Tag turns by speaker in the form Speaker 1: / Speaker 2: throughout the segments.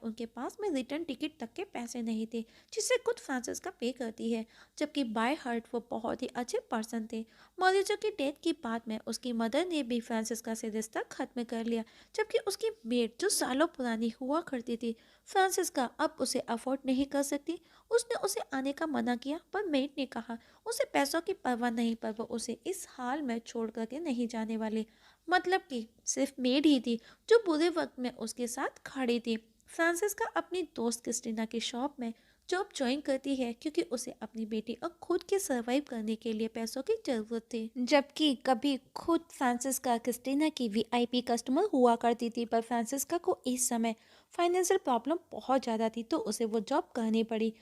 Speaker 1: उनके पास में return ticket तक के पैसे नहीं थे, जिसे खुद फ्रांसिस्का पे करती है। जबकि बाय हार्ट वो बहुत ही अच्छे पर्सन थे। मॉरिजो की डेथ की बाद में उसकी मदर ने भी फ्रांसिस्का से रिश्ता खत्म कर लिया, जबकि उसकी मेड जो सालों पुरानी हुआ करती थी, फ्रांसिस्का अब उसे अफोर्ड नहीं कर सकती। उसने उसे आने का मना किया, पर मेड ने कहा उसे पैसों की परवाह नहीं, पर वो उसे इस हाल में छोड़ करके नहीं जाने वाली। मतलब कि सिर्फ मेड ही थी जो बुरे वक्त में उसके साथ खड़ी थी। फ्रांसिस्का अपनी दोस्त क्रिस्टीना की शॉप में जॉब ज्वाइन करती है, क्योंकि उसे अपनी बेटी और खुद के सरवाइव करने के लिए पैसों की जरूरत थी। जबकि कभी खुद फ्रांसिस्का क्रिस्टीना की वीआईपी कस्टमर हुआ करती थी, पर फ्रांसिस्का को इस समय फाइनेंशियल प्रॉब्लम बहुत ज़्यादा थी, तो उसे वो जॉब करनी पड़ी।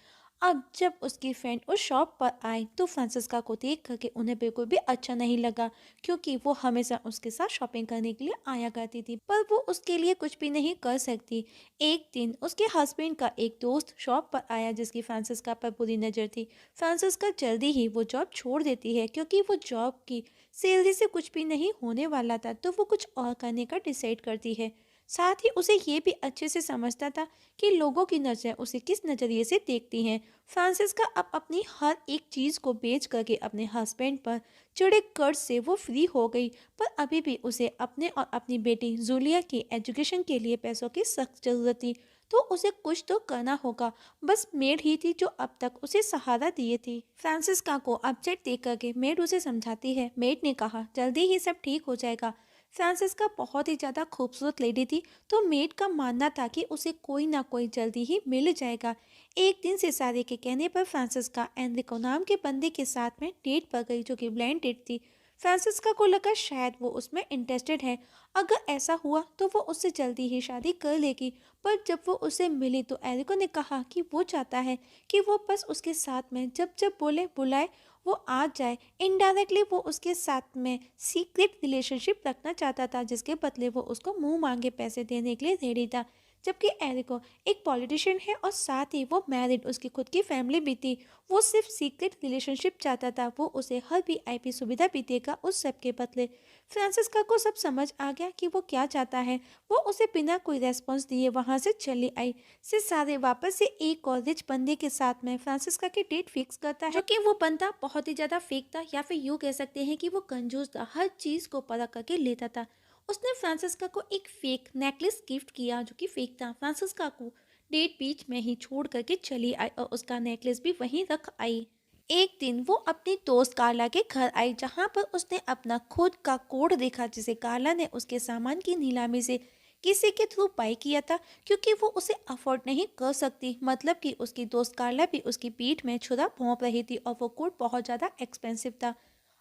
Speaker 1: अब जब उसकी फ्रेंड उस शॉप पर आई तो फ्रांसिस्का को देख करके उन्हें बिल्कुल भी अच्छा नहीं लगा, क्योंकि वो हमेशा उसके साथ शॉपिंग करने के लिए आया करती थी, पर वो उसके लिए कुछ भी नहीं कर सकती। एक दिन उसके हस्बैंड का एक दोस्त शॉप पर आया, जिसकी फ्रांसिस्का पर बुरी नज़र थी। फ्रांसिस्का जल्दी ही वो जॉब छोड़ देती है, क्योंकि वो जॉब की सैलरी से कुछ भी नहीं होने वाला था, तो वो कुछ और करने का डिसाइड करती है। साथ ही उसे ये भी अच्छे से समझता था कि लोगों की नज़र उसे किस नज़रिए से देखती हैं। फ्रांसिस्का अब अपनी हर एक चीज़ को बेच करके अपने हस्बैंड पर चढ़े कर्ज से वो फ्री हो गई, पर अभी भी उसे अपने और अपनी बेटी जूलिया की एजुकेशन के लिए पैसों की सख्त ज़रूरत थी, तो उसे कुछ तो करना होगा। बस मेड ही थी जो अब तक उसे सहारा दिए थी। फ्रांसिस्का को अपसेट देख करके मेड उसे समझाती है। मेड ने कहा जल्दी ही सब ठीक हो जाएगा। फ्रांसिस्का बहुत ही ज़्यादा खूबसूरत लेडी थी, तो मेड का मानना था कि उसे कोई ना कोई जल्दी ही मिल जाएगा। एक दिन सितारे के कहने पर फ्रांसिस्का एनरिको नाम के बंदे के साथ में डेट पर गई, जो कि ब्लाइंड डेट थी। फ्रांसिस्का को लगा शायद वो उसमें इंटरेस्टेड है। अगर ऐसा हुआ तो वो उससे जल्दी ही शादी कर लेगी। पर जब वो उसे मिली तो एरिको ने कहा कि वो चाहता है कि वो बस उसके साथ में जब जब बोले बुलाए वो आ जाए। इनडायरेक्टली वो उसके साथ में सीक्रेट रिलेशनशिप रखना चाहता था, जिसके बदले वो उसको मुंह मांगे पैसे देने के लिए रेडी था। जबकि एरिको एक पॉलिटिशियन है और साथ ही वो मैरिड, उसकी खुद की फैमिली भी थी। वो सिर्फ सीक्रेट रिलेशनशिप चाहता था, वो उसे हर वीआईपी सुविधा भी देगा उस सब के बदले। फ्रांसिस्का को सब समझ आ गया कि वो क्या चाहता है। वो उसे बिना कोई रेस्पॉन्स दिए वहां से चली आई। सारे वापस से एक और रिच बंदे के साथ में फ्रांसिस्का की डेट फिक्स करता है, जो कि वो बंदा बहुत ही ज्यादा फेक था, या फिर यूँ कह सकते हैं कि वो कंजूस था, हर चीज को परख करके लेता था। उसने फ्रांसिस्का को एक फेक नेकलेस गिफ्ट किया, जो कि फेक था। फ्रांसिस्का को डेट बीच में ही छोड़ करके चली आई और उसका नेकलेस भी वहीं रख आई। एक दिन वो अपनी दोस्त कार्ला के घर आई, जहां पर उसने अपना खुद का कोड देखा, जिसे कार्ला ने उसके सामान की नीलामी से किसी के थ्रू बाय किया था, क्योंकि वो उसे अफोर्ड नहीं कर सकती। मतलब कि उसकी दोस्त कार्ला भी उसकी पीठ में छुरा भोंक रही थी और वो कोड बहुत ज़्यादा एक्सपेंसिव था।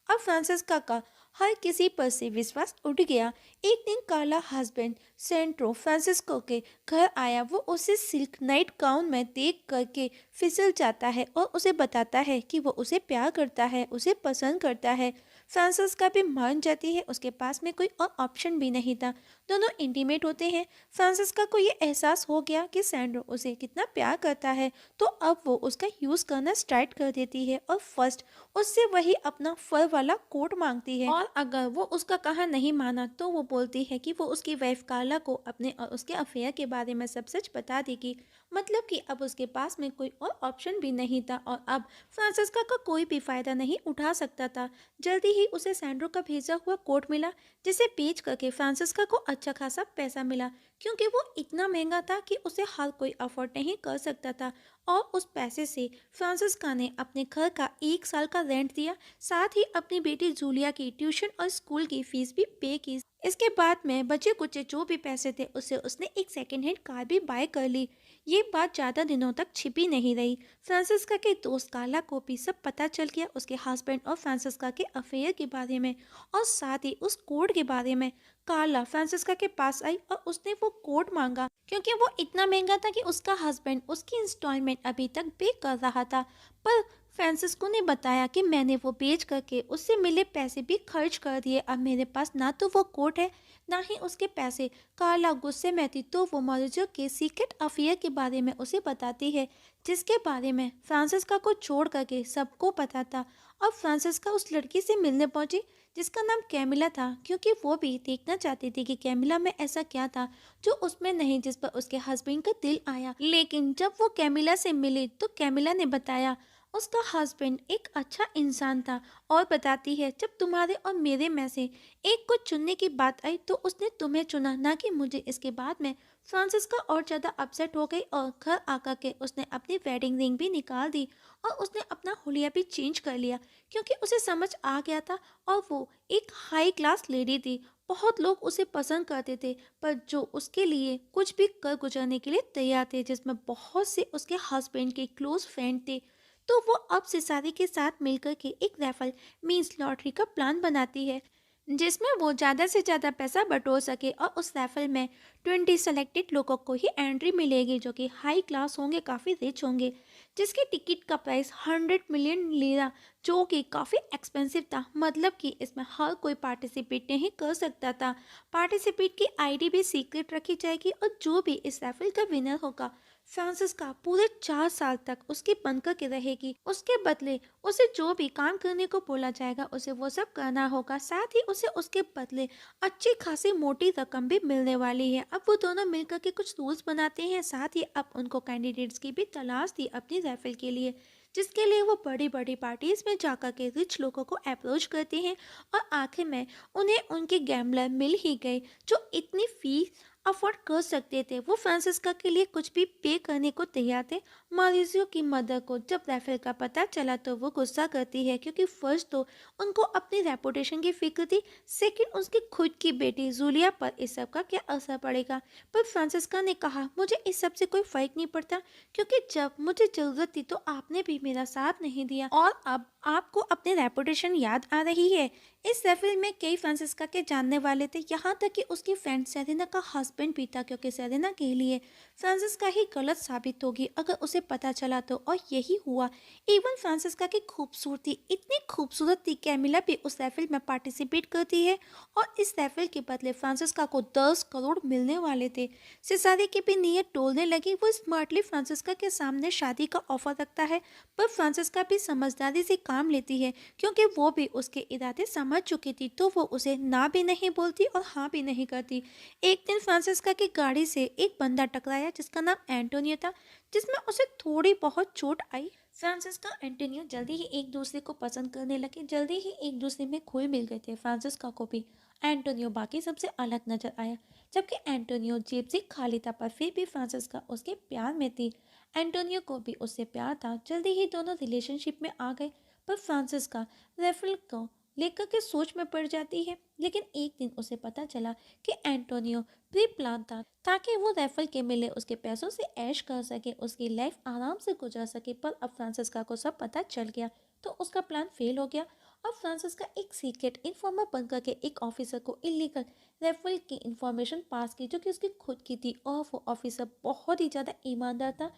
Speaker 1: अब फ्रांसिस्का का हर किसी पर से विश्वास उठ गया। एक दिन कार्ला हस्बैंड सेंट्रो फ्रांसिस्को के घर आया। वो उसे सिल्क नाइट गाउन में देख करके फिसल जाता है और उसे बताता है कि वो उसे प्यार करता है, उसे पसंद करता है। फ्रांसिस्का भी मान जाती है, उसके पास में कोई और ऑप्शन भी नहीं था। दोनों इंटीमेट होते हैं। फ्रांसिस्का को ये एहसास हो गया कि सैंड्रो उसे कितना प्यार करता है, तो अब वो उसका यूज़ करना स्टार्ट कर देती है और फर्स्ट उससे वही अपना फर वाला कोट मांगती है। और अगर वो उसका कहा नहीं माना तो वो बोलती है कि वो उसकी वाइफ कार्ला को अपने और उसके अफेयर के बारे में सब सच बता देगी। मतलब कि अब उसके पास में कोई और ऑप्शन भी नहीं था और अब फ्रांसिस्का का कोई भी फायदा नहीं उठा सकता था। जल्दी ही उसे सैंड्रो का भेजा हुआ कोट मिला, जिसे बेच करके फ्रांसिस्का को अच्छा खासा पैसा मिला, क्योंकि वो इतना महंगा था कि उसे हर कोई अफोर्ड नहीं कर सकता था। और उस पैसे से फ्रांसिस्का ने अपने घर का 1 साल का रेंट दिया, साथ ही अपनी बेटी जूलिया की ट्यूशन और स्कूल की फीस भी पे की। इसके बाद में बचे कुचे जो भी पैसे थे उससे उसने एक सेकेंड हैंड कार भी बाय कर ली। ये बात ज़्यादा दिनों तक छिपी नहीं रही। फ्रांसिस्का के दोस्त कार्ला को भी सब पता चल गया, उसके हस्बैंड और फ्रांसिस्का के अफेयर के बारे में और साथ ही उस कोड के बारे में। कार्ला फ्रांसिस्का के पास आई और उसने वो कोड मांगा, क्योंकि वो इतना महंगा था कि उसका हस्बैंड उसकी इंस्टॉलमेंट अभी तक पे कर रहा था। पर फ्रांसिस्को ने बताया कि मैंने वो बेच करके उससे मिले पैसे भी खर्च कर दिए। अब मेरे पास ना तो वो कोट है, ना ही उसके पैसे। कार्ला गुस्से में थी, तो वो मौजो के सीक्रेट अफेयर के बारे में उसे बताती है, जिसके बारे में फ्रांसिस्का को छोड़ करके सबको पता था। अब फ्रांसिस्का उस लड़की से मिलने पहुंची, जिसका नाम कैमिला था, क्योंकि वो भी देखना चाहती थी कि कैमिला में ऐसा क्या था जो उसमें नहीं, जिस पर उसके हस्बैंड का दिल आया। लेकिन जब वो कैमिला से मिली तो कैमिला ने बताया उसका हस्बैंड एक अच्छा इंसान था, और बताती है जब तुम्हारे और मेरे में से एक को चुनने की बात आई तो उसने तुम्हें चुना, ना कि मुझे। इसके बाद में फ्रांसिस्का और ज़्यादा अपसेट हो गई और घर आकर के उसने अपनी वेडिंग रिंग भी निकाल दी और उसने अपना हुलिया भी चेंज कर लिया, क्योंकि उसे समझ आ गया था और वो एक हाई क्लास लेडी थी। बहुत लोग उसे पसंद करते थे, पर जो उसके लिए कुछ भी कर गुजरने के लिए तैयार थे, जिसमें बहुत से उसके हस्बैंड के क्लोज फ्रेंड थे। तो वो अब से शादी के साथ मिलकर के एक राइफल मीन्स लॉटरी का प्लान बनाती है, जिसमें वो ज़्यादा से ज़्यादा पैसा बटोर सके, और उस राइफल में 20 सेलेक्टेड लोगों को ही एंट्री मिलेगी जो कि हाई क्लास होंगे, काफ़ी रिच होंगे, जिसकी टिकट का प्राइस 100 मिलियन लीरा, जो कि काफ़ी एक्सपेंसिव था। मतलब कि इसमें हर कोई पार्टिसिपेट नहीं कर सकता था। पार्टिसिपेट की आईडी भी सीक्रेट रखी जाएगी, और जो भी इस राइफल का विनर होगा, फ्रांसिस्का पूरे 4 साल तक उसकी बनकर के रहेगी। उसके बदले उसे जो भी काम करने को बोला जाएगा उसे वो सब करना होगा। साथ ही उसे उसके बदले अच्छी खासी मोटी रकम भी मिलने वाली है। अब वो दोनों मिलकर के कुछ रूल्स बनाते हैं। साथ ही अब उनको कैंडिडेट्स की भी तलाश थी अपनी राइफल के लिए, जिसके लिए वो बड़ी बड़ी पार्टीज में जाकर के रिच लोगों को अप्रोच करते हैं, और आखिर में उन्हें उनके गैम्बलर मिल ही गए जो इतनी फीस अफोर्ड कर सकते थे। वो फ्रांसिस्का के लिए कुछ भी पे करने को तैयार थे। मॉरिसियो की मदर को जब राइफल का पता चला तो वो गुस्सा करती है, क्योंकि फर्स्ट तो उनको अपनी रेपुटेशन की फिक्र थी, सेकंड उसकी खुद की बेटी जूलिया पर इस सब का क्या असर पड़ेगा। पर फ्रांसिस्का ने कहा मुझे इस सब से कोई फर्क नहीं पड़ता, क्योंकि जब मुझे जरूरत थी तो आपने भी मेरा साथ नहीं दिया, और अब आपको अपनी रेपुटेशन याद आ रही है। इस राइफल में कई फ्रांसिस्का के जानने वाले थे, यहाँ तक कि उसकी फ्रेंड सेरेना का हस्बैंड भी था, क्योंकि सेरेना के लिए फ्रांसिस्का ही गलत साबित होगी अगर उसे पता चला तो, और यही हुआ। इवन फ्रांसिस्का की खूबसूरती इतनी खूबसूरत थी, कैमिला भी उस राइफल में पार्टिसिपेट करती है, और इस राइफल के बदले फ्रांसिस्का को 10 करोड़ मिलने वाले थे। सिसारे की भी नीयत टोलने लगी। वो स्मार्टली फ्रांसिस्का के सामने शादी का ऑफर रखता है, पर फ्रांसिस्का भी समझदारी से काम लेती है, क्योंकि वो भी उसके इरादे समझ चुकी थी, तो वो उसे ना भी नहीं बोलती और हाँ भी नहीं करती। एक दिन फ्रांसिस्का की गाड़ी से एक बंदा टकराया जिसका नाम एंटोनियो था, जिसमें उसे थोड़ी बहुत चोट आई। फ्रांसिस्का एंटोनियो जल्दी ही एक दूसरे को पसंद करने लगे, जल्दी ही एक दूसरे में घुल मिल गए थे। फ्रांसिस्का को भी एंटोनियो बाकी सबसे अलग नजर आया, जबकि एंटोनियो जेब से खाली था, पर फिर भी फ्रांसिस्का उसके प्यार में थी। एंटोनियो को भी उससे प्यार था। जल्दी ही दोनों रिलेशनशिप में आ गए, पर फ्रांसिस्का राइफल को लेकर के सोच में पड़ जाती है। लेकिन एक दिन उसे पता चला कि एंटोनियो प्री प्लान था, ताकि वो राइफल के मिले उसके पैसों से ऐश कर सके, उसकी लाइफ आराम से गुजर सके। पर अब फ्रांसिस्का को सब पता चल गया, तो उसका प्लान फेल हो गया। अब फ्रांसिस्का एक सीक्रेट इन्फॉर्मर बनकर के एक ऑफिसर को इलीगल राइफल की इंफॉर्मेशन पास की, जो कि उसकी खुद की थी, और वो ऑफिसर बहुत ही ज़्यादा ईमानदार था।